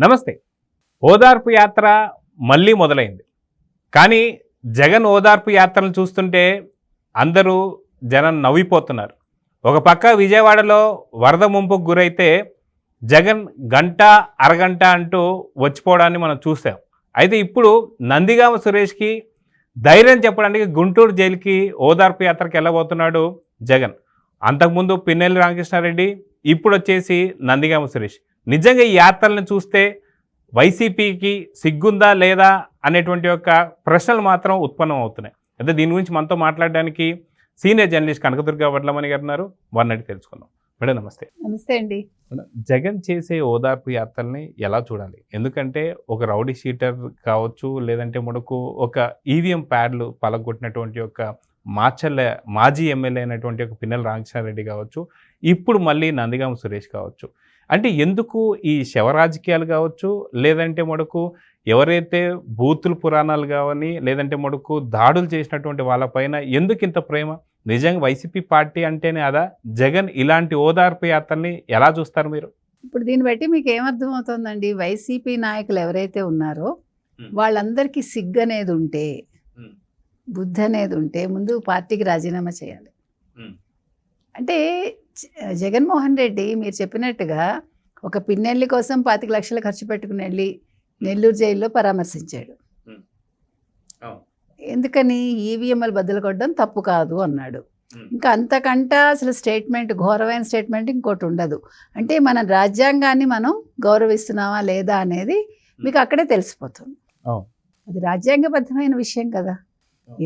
నమస్తే. ఓదార్పు యాత్ర మళ్ళీ మొదలైంది. కానీ జగన్ ఓదార్పు యాత్రను చూస్తుంటే అందరూ జనం నవ్విపోతున్నారు. ఒక పక్క విజయవాడలో వరద ముంపుకు గురైతే జగన్ గంట అరగంట అంటూ వచ్చిపోవడాన్ని మనం చూసాం. అయితే ఇప్పుడు నందిగామ సురేష్కి ధైర్యం చెప్పడానికి గుంటూరు జైలుకి ఓదార్పు యాత్రకి వెళ్ళబోతున్నాడు జగన్. అంతకుముందు పిన్నెల్లి రామకృష్ణారెడ్డి, ఇప్పుడు వచ్చేసి నందిగామ సురేష్. నిజంగా ఈ యాత్రలను చూస్తే వైసీపీకి సిగ్గుందా లేదా అనేటువంటి యొక్క ప్రశ్నలు మాత్రం ఉత్పన్నం అవుతున్నాయి. అయితే దీని గురించి మనతో మాట్లాడడానికి సీనియర్ జర్నలిస్ట్ కనకదుర్గ వడ్లమణి గారు ఉన్నారు. వారిని అడిగి తెలుసుకుందాం. మేడం నమస్తే. నమస్తే అండి. జగన్ చేసే ఓదార్పు యాత్రల్ని ఎలా చూడాలి? ఎందుకంటే ఒక రౌడీ షీటర్ కావచ్చు, లేదంటే మనకు ఒక ఈవీఎం ప్యాడ్లు పలగొట్టినటువంటి ఒక మాజీ ఎమ్మెల్యే అయినటువంటి ఒక పిన్నెల్లి రామకృష్ణారెడ్డి కావచ్చు, ఇప్పుడు మళ్ళీ నందిగామ సురేష్ కావచ్చు. అంటే ఎందుకు ఈ శవ రాజకీయాలు కావచ్చు, లేదంటే మనకు ఎవరైతే బూతులు పురాణాలు కావని, లేదంటే మనకు దాడులు చేసినటువంటి వాళ్ళపైన ఎందుకు ఇంత ప్రేమ? నిజంగా వైసీపీ పార్టీ అంటేనే అదా? జగన్ ఇలాంటి ఓదార్పు యాత్రల్ని ఎలా చూస్తారు మీరు? ఇప్పుడు దీన్ని బట్టి మీకు ఏమర్థం అవుతుందండి, వైసీపీ నాయకులు ఎవరైతే ఉన్నారో వాళ్ళందరికీ సిగ్గు అనేది ఉంటే, బుద్ధి అనేది ఉంటే ముందు పార్టీకి రాజీనామా చేయాలి. అంటే జగన్మోహన్ రెడ్డి మీరు చెప్పినట్టుగా ఒక పిన్నెల్లి కోసం 25 లక్షలు ఖర్చు పెట్టుకుని వెళ్ళి నెల్లూరు జైల్లో పరామర్శించాడు. ఎందుకని? ఈవీఎంలు బద్దలు కొట్టడం తప్పు కాదు అన్నాడు. ఇంకా అంతకంట అసలు స్టేట్మెంట్, ఘోరమైన స్టేట్మెంట్ ఇంకోటి ఉండదు. అంటే మన రాజ్యాంగాన్ని మనం గౌరవిస్తున్నామా లేదా అనేది మీకు అక్కడే తెలిసిపోతుంది. అది రాజ్యాంగబద్ధమైన విషయం కదా.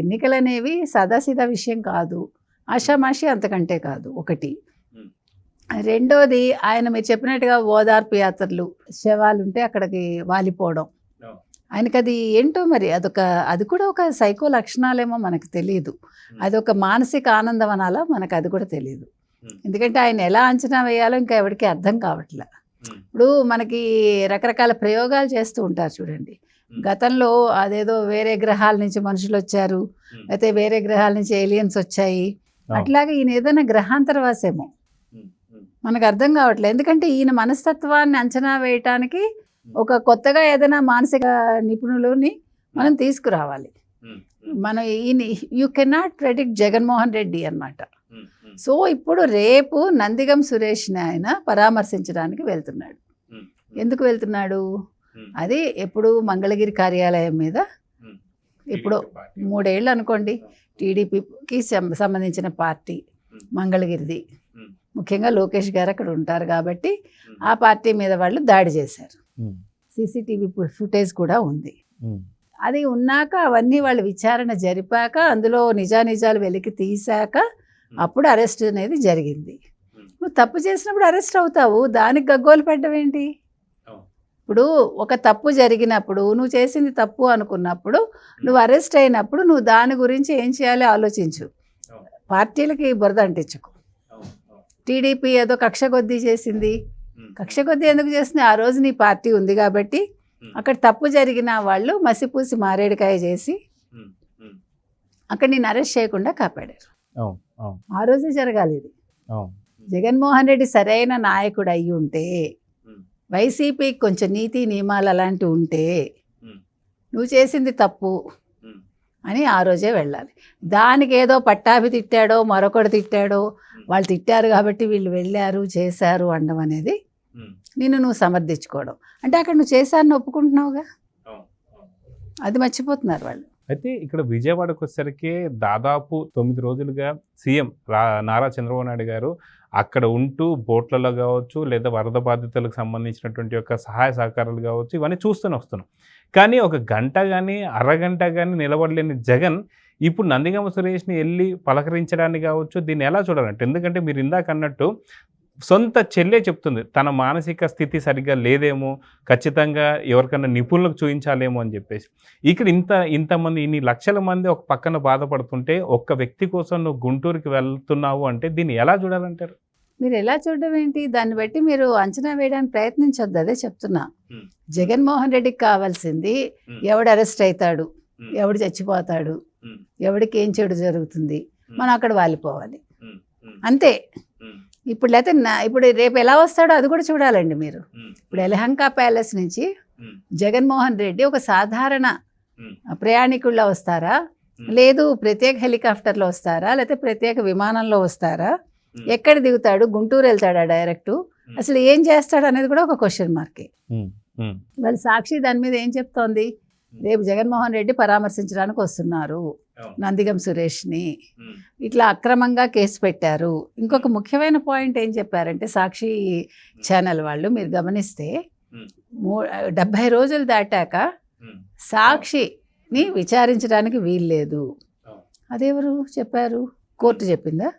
ఎన్నికలు అనేవి సాదాసీదా విషయం కాదు, ఆషామాషి అంతకంటే కాదు. ఒకటి. రెండోది, ఆయన మీరు చెప్పినట్టుగా ఓదార్పు యాత్రలు, శవాలుంటే అక్కడికి వాలిపోవడం, ఆయనకి అది ఏంటో మరి అది కూడా ఒక సైకో లక్షణాలేమో మనకు తెలియదు. అదొక మానసిక ఆనందం అనాలా, మనకు అది కూడా తెలియదు. ఎందుకంటే ఆయన ఎలా అంచనా వేయాలో ఇంకా ఎవరికి అర్థం కావట్లే. ఇప్పుడు మనకి రకరకాల ప్రయోగాలు చేస్తూ ఉంటారు చూడండి. గతంలో అదేదో వేరే గ్రహాల నుంచి మనుషులు వచ్చారు, అయితే వేరే గ్రహాల నుంచి ఏలియన్స్ వచ్చాయి, అట్లాగే ఈయన ఏదైనా గ్రహాంతరవాసేమో మనకు అర్థం కావట్లేదు. ఎందుకంటే ఈయన మనస్తత్వాన్ని అంచనా వేయటానికి ఒక కొత్తగా ఏదైనా మానసిక నిపుణులని మనం తీసుకురావాలి. మనం you cannot predict Jaganmohan Reddy అన్నమాట. సో ఇప్పుడు రేపు నందిగం సురేష్ని ఆయన పరామర్శించడానికి వెళ్తున్నాడు. ఎందుకు వెళ్తున్నాడు? అది ఎప్పుడు మంగళగిరి కార్యాలయం మీద ఎప్పుడో 3 ఏళ్ళు అనుకోండి, టీడీపీకి సంబంధించిన పార్టీ మంగళగిరిది. ముఖ్యంగా లోకేష్ గారు అక్కడ ఉంటారు కాబట్టి ఆ పార్టీ మీద వాళ్ళు దాడి చేశారు. సీసీటీవీ ఫుటేజ్ కూడా ఉంది. అది ఉన్నాక అవన్నీ వాళ్ళు విచారణ జరిపాక అందులో నిజానిజాలు వెలికి తీశాక అప్పుడు అరెస్ట్ అనేది జరిగింది. నువ్వు తప్పు చేసినప్పుడు అరెస్ట్ అవుతావు, దానికి గగ్గోలు పెట్టడం ఏంటి? ఇప్పుడు ఒక తప్పు జరిగినప్పుడు, నువ్వు చేసింది తప్పు అనుకున్నప్పుడు, నువ్వు అరెస్ట్ అయినప్పుడు నువ్వు దాని గురించి ఏం చేయాలో ఆలోచించు. పార్టీలకి బురద అంటించుకో. టీడీపీ ఏదో కక్ష కొద్దీ చేసింది. కక్ష కొద్దీ ఎందుకు చేసింది? ఆ రోజు నీ పార్టీ ఉంది కాబట్టి అక్కడ తప్పు జరిగిన వాళ్ళు మసిపూసి మారేడుకాయ చేసి అక్కడ నేను అరెస్ట్ చేయకుండా కాపాడారు. ఆ రోజే జరగాలి ఇది. జగన్మోహన్ రెడ్డి సరైన నాయకుడు అయ్యి ఉంటే, వైసీపీకి కొంచెం నీతి నియమాలు అలాంటివి ఉంటే, నువ్వు చేసింది తప్పు అని ఆ రోజే వెళ్ళాలి. దానికి ఏదో పట్టాభి తిట్టాడో మరొకటి తిట్టాడో, వాళ్ళు తిట్టారు కాబట్టి వీళ్ళు వెళ్ళారు చేశారు అనడం అనేది నువ్వు సమర్థించుకోవడం. అంటే అక్కడ నువ్వు చేశారని ఒప్పుకుంటున్నావుగా, అది మర్చిపోతున్నారు వాళ్ళు. అయితే ఇక్కడ విజయవాడకు వచ్చేసరికి దాదాపు 9 రోజులుగా సీఎం నారా చంద్రబాబు నాయుడు గారు అక్కడ ఉంటూ బోట్లలో కావచ్చు, లేదా వరద బాధితులకు సంబంధించినటువంటి యొక్క సహాయ సహకారాలు కావచ్చు, ఇవన్నీ చూస్తూనే వస్తున్నాం. కానీ ఒక గంట కానీ అరగంట కానీ నిలబడలేని జగన్ ఇప్పుడు నందిగామ సురేష్ని వెళ్ళి పలకరించడానికి కావచ్చు, దీన్ని ఎలా చూడాలంటే, ఎందుకంటే మీరు ఇందాక అన్నట్టు సొంత చెల్లె చెప్తుంది తన మానసిక స్థితి సరిగ్గా లేదేమో, ఖచ్చితంగా ఎవరికన్నా నిపుణులకు చూపించాలేమో అని చెప్పేసి. ఇక్కడ ఇంతమంది ఇన్ని లక్షల మంది ఒక పక్కన బాధపడుతుంటే ఒక్క వ్యక్తి కోసం నువ్వు గుంటూరుకి వెళ్తున్నావు అంటే దీన్ని ఎలా చూడాలంటారు? మీరు ఎలా చూడడం ఏంటి? దాన్ని బట్టి మీరు అంచనా వేయడానికి ప్రయత్నించొద్దు. అదే చెప్తున్నా. జగన్మోహన్ రెడ్డికి కావాల్సింది ఎవడు అరెస్ట్ అవుతాడు, ఎవడు చచ్చిపోతాడు, ఎవడికి ఏం చెడు జరుగుతుంది, మనం అక్కడ వాలిపోవాలి, అంతే. ఇప్పుడు లేకపోతే ఇప్పుడు రేపు ఎలా వస్తాడో అది కూడా చూడాలండి మీరు. ఇప్పుడు యలహంక ప్యాలెస్ నుంచి జగన్మోహన్ రెడ్డి ఒక సాధారణ ప్రయాణికుల్లో వస్తారా, లేదు ప్రత్యేక హెలికాప్టర్లో వస్తారా, లేకపోతే ప్రత్యేక విమానంలో వస్తారా, ఎక్కడ దిగుతాడు, గుంటూరు వెళ్తాడా డైరెక్ట్, అసలు ఏం చేస్తాడు అనేది కూడా ఒక క్వశ్చన్ మార్కే. వాళ్ళు సాక్షి దాని మీద ఏం చెప్తోంది, రేపు జగన్మోహన్ రెడ్డి పరామర్శించడానికి వస్తున్నారు నందిగం సురేష్ని, ఇట్లా అక్రమంగా కేసు పెట్టారు. ఇంకొక ముఖ్యమైన పాయింట్ ఏం చెప్పారంటే సాక్షి ఛానల్ వాళ్ళు మీరు గమనిస్తే 70 రోజులు దాటాక సాక్షిని విచారించడానికి వీల్లేదు. అదెవరు చెప్పారు, కోర్టు చెప్పిందా?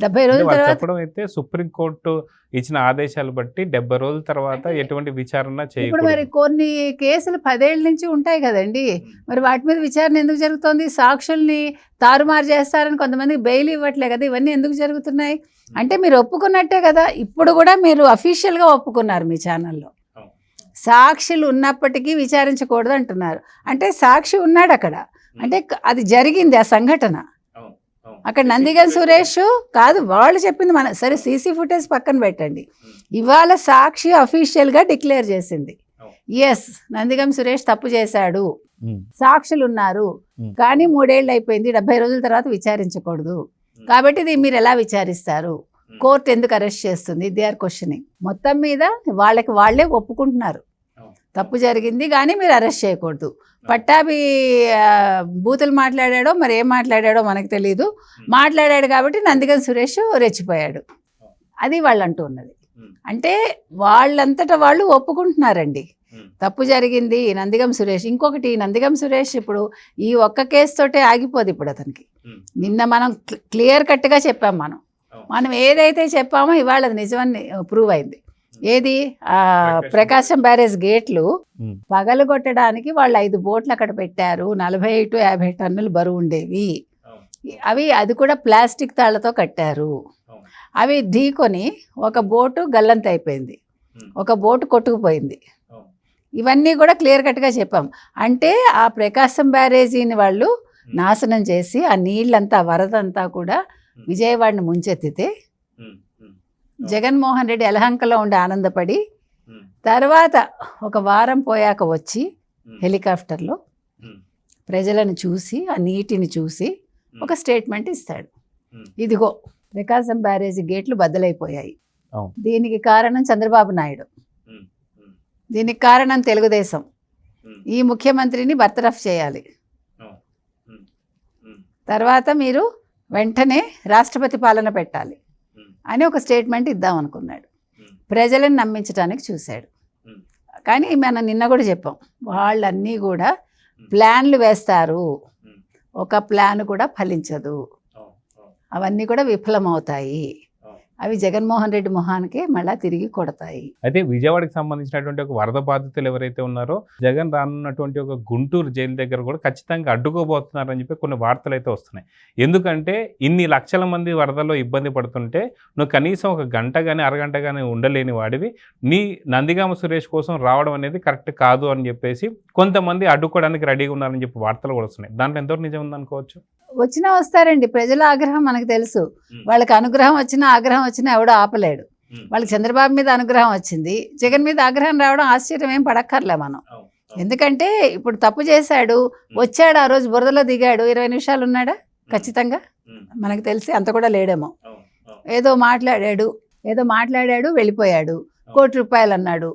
70 రోజుల తర్వాత చెప్పడం అయితే సుప్రీంకోర్టు ఇచ్చిన ఆదేశాలు బట్టి 70 రోజుల తర్వాత ఎటువంటి విచారణ ఇప్పుడు చేయకూడదు. మరి కొన్ని కేసులు 10 ఏళ్ళ నుంచి ఉంటాయి కదండి, మరి వాటి మీద విచారణ ఎందుకు జరుగుతోంది? సాక్షుల్ని తారుమారు చేస్తారని కొంతమంది బెయిల్ ఇవ్వట్లే కదా, ఇవన్నీ ఎందుకు జరుగుతున్నాయి? అంటే మీరు ఒప్పుకున్నట్టే కదా, ఇప్పుడు కూడా మీరు అఫీషియల్గా ఒప్పుకున్నారు మీ ఛానల్లో, సాక్షులు ఉన్నప్పటికీ విచారించకూడదు అంటున్నారు. అంటే సాక్షి ఉన్నాడు అక్కడ, అంటే అది జరిగింది ఆ సంఘటన. అక్కడ నందిగం సురేష్ కాదు, వాళ్ళు చెప్పింది మన సరే సీసీ ఫుటేజ్ పక్కన పెట్టండి, ఇవాళ సాక్షి అఫీషియల్గా డిక్లేర్ చేసింది ఎస్ నందిగం సురేష్ తప్పు చేశాడు, సాక్షులు ఉన్నారు, కానీ 3 ఏళ్ళు అయిపోయింది, 70 రోజుల తర్వాత విచారించకూడదు, కాబట్టి ఇది మీరు ఎలా విచారిస్తారు, కోర్టు ఎందుకు అరెస్ట్ చేస్తుంది, దే ఆర్ క్వశ్చనింగ్. మొత్తం మీద వాళ్ళకి వాళ్ళే ఒప్పుకుంటున్నారు తప్పు జరిగింది, కానీ మీరు అరెస్ట్ చేయకూడదు. పట్టాభి బూతులు మాట్లాడాడో మరి ఏం మాట్లాడాడో మనకు తెలియదు, మాట్లాడాడు కాబట్టి నందిగం సురేష్ రెచ్చిపోయాడు, అది వాళ్ళు అంటూ ఉన్నది. అంటే వాళ్ళంతటా వాళ్ళు ఒప్పుకుంటున్నారండి తప్పు జరిగింది నందిగం సురేష్. ఇంకొకటి, నందిగం సురేష్ ఇప్పుడు ఈ ఒక్క కేసుతోటే ఆగిపోదు. ఇప్పుడు అతనికి నిన్న మనం క్లియర్ కట్గా చెప్పాం, మనం ఏదైతే చెప్పామో ఇవాళ అది నిజమని ప్రూవ్ అయింది. ఏది ప్రకాశం బ్యారేజ్ గేట్లు పగలగొట్టడానికి వాళ్ళు 5 బోట్లు అక్కడ పెట్టారు, 40 to 50 టన్నులు బరువు ఉండేవి అది కూడా ప్లాస్టిక్ తాళ్లతో కట్టారు. అవి ఢీకొని ఒక బోటు గల్లంత అయిపోయింది, ఒక బోటు కొట్టుకుపోయింది. ఇవన్నీ కూడా క్లియర్ కట్గా చెప్పాం. అంటే ఆ ప్రకాశం బ్యారేజీని వాళ్ళు నాశనం చేసి ఆ నీళ్ళంతా వరదంతా కూడా విజయవాడని ముంచెత్తితే జగన్మోహన్ రెడ్డి యలహంకలో ఉండి ఆనందపడి తర్వాత ఒక వారం పోయాక వచ్చి హెలికాప్టర్లో ప్రజలను చూసి ఆ నీటిని చూసి ఒక స్టేట్మెంట్ ఇస్తాడు, ఇదిగో ప్రకాశం బ్యారేజీ గేట్లు బద్దలైపోయాయి, దీనికి కారణం చంద్రబాబు నాయుడు, దీనికి కారణం తెలుగుదేశం, ఈ ముఖ్యమంత్రిని బర్తరఫ్ చేయాలి, తర్వాత మీరు వెంటనే రాష్ట్రపతి పాలన పెట్టాలి అని ఒక స్టేట్మెంట్ ఇద్దాం అనుకున్నాడు. ప్రజలను నమ్మించడానికి చూశాడు. కానీ మనం నిన్న కూడా చెప్పాం, వాళ్ళన్నీ కూడా ప్లాన్లు వేస్తారు, ఒక ప్లాన్ కూడా ఫలించదు, అవన్నీ కూడా విఫలమవుతాయి, అవి జగన్మోహన్ రెడ్డి మొహానికే మళ్ళీ తిరిగి కొడతాయి. అయితే విజయవాడకి సంబంధించినటువంటి ఒక వరద బాధితులు ఎవరైతే ఉన్నారో జగన్ రానున్నటువంటి ఒక గుంటూరు జైలు దగ్గర కూడా ఖచ్చితంగా అడ్డుకోబోతున్నారని చెప్పి కొన్ని వార్తలు అయితే వస్తున్నాయి. ఎందుకంటే ఇన్ని లక్షల మంది వరదలో ఇబ్బంది పడుతుంటే నువ్వు కనీసం ఒక గంట కానీ అరగంట కానీ ఉండలేని వాడివి, నీ నందిగామ సురేష్ కోసం రావడం అనేది కరెక్ట్ కాదు అని చెప్పేసి కొంతమంది అడ్డుకోవడానికి రెడీగా ఉన్నారని చెప్పి వార్తలు కూడా వస్తున్నాయి. దాంట్లో ఎంతవరకు నిజం ఉందనుకోవచ్చు? వచ్చినా వస్తారండి, ప్రజల ఆగ్రహం మనకు తెలుసు. వాళ్ళకి అనుగ్రహం వచ్చినా ఆగ్రహం వచ్చినా ఎవడో ఆపలేడు. వాళ్ళకి చంద్రబాబు మీద అనుగ్రహం వచ్చింది, జగన్ మీద ఆగ్రహం రావడం ఆశ్చర్యం ఏం పడక్కర్లే మనం. ఎందుకంటే ఇప్పుడు తప్పు చేశాడు, వచ్చాడు, ఆ రోజు బురదలో దిగాడు, 20 నిమిషాలు ఉన్నాడా ఖచ్చితంగా? మనకు తెలిసి అంత కూడా లేడేమో. ఏదో మాట్లాడాడు వెళ్ళిపోయాడు, ₹1 అన్నాడు.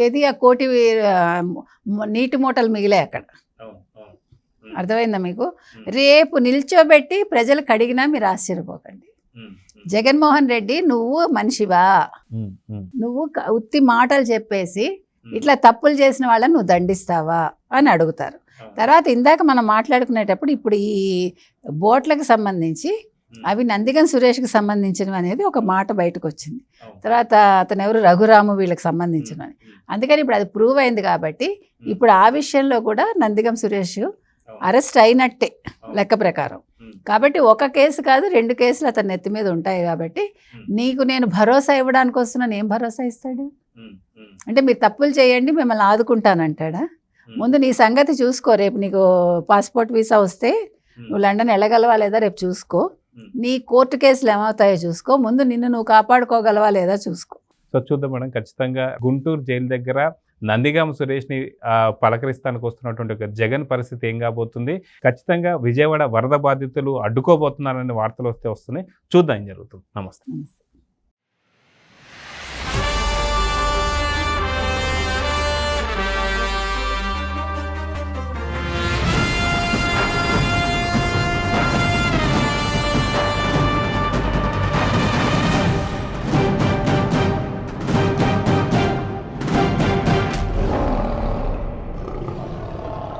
ఏది ఆ 1 నీటి మూటలు మిగిలాయి అక్కడ. అర్థమైందా మీకు? రేపు నిల్చోబెట్టి ప్రజలు కడిగినా మీరు ఆశ్చర్యపోకండి. జగన్మోహన్ రెడ్డి నువ్వు మనిషివా, నువ్వు ఉత్తి మాటలు చెప్పేసి ఇట్లా తప్పులు చేసిన వాళ్ళని నువ్వు దండిస్తావా అని అడుగుతారు. తర్వాత ఇందాక మనం మాట్లాడుకునేటప్పుడు ఇప్పుడు ఈ బోట్లకు సంబంధించి అవి నందిగం సురేష్కి సంబంధించినవి అనేది ఒక మాట బయటకు వచ్చింది. తర్వాత అతను ఎవరు రఘురాము వీళ్ళకి సంబంధించినవి. అందుకని ఇప్పుడు అది ప్రూవ్ అయింది కాబట్టి ఇప్పుడు ఆ విషయంలో కూడా నందిగం సురేష్ అరెస్ట్ అయినట్టే లెక్క ప్రకారం. కాబట్టి ఒక కేసు కాదు 2 కేసులు అతని నెత్తి మీద ఉంటాయి. కాబట్టి నీకు నేను భరోసా ఇవ్వడానికి వస్తున్నాను, ఏం భరోసా ఇస్తాడు? అంటే మీరు తప్పులు చేయండి మిమ్మల్ని ఆదుకుంటానంటాడా? ముందు నీ సంగతి చూసుకో. రేపు నీకు పాస్పోర్ట్ వీసా వస్తే నువ్వు లండన్ వెళ్ళగలవా లేదా రేపు చూసుకో. నీ కోర్టు కేసులు ఏమవుతాయో చూసుకో, ముందు నిన్ను నువ్వు కాపాడుకోగలవా లేదా చూసుకో. సో చూద్దాం మేడం, ఖచ్చితంగా గుంటూరు జైలు దగ్గర నందిగామ సురేష్ని పలకరిస్తానికి వస్తున్నటువంటి ఒక జగన్ పరిస్థితి ఏం కాబోతుంది, ఖచ్చితంగా విజయవాడ వరద బాధితులు అడ్డుకోబోతున్నారనే వార్తలు వస్తున్నాయి. చూద్దాం ఏం జరుగుతుంది. నమస్తే. నమస్తే.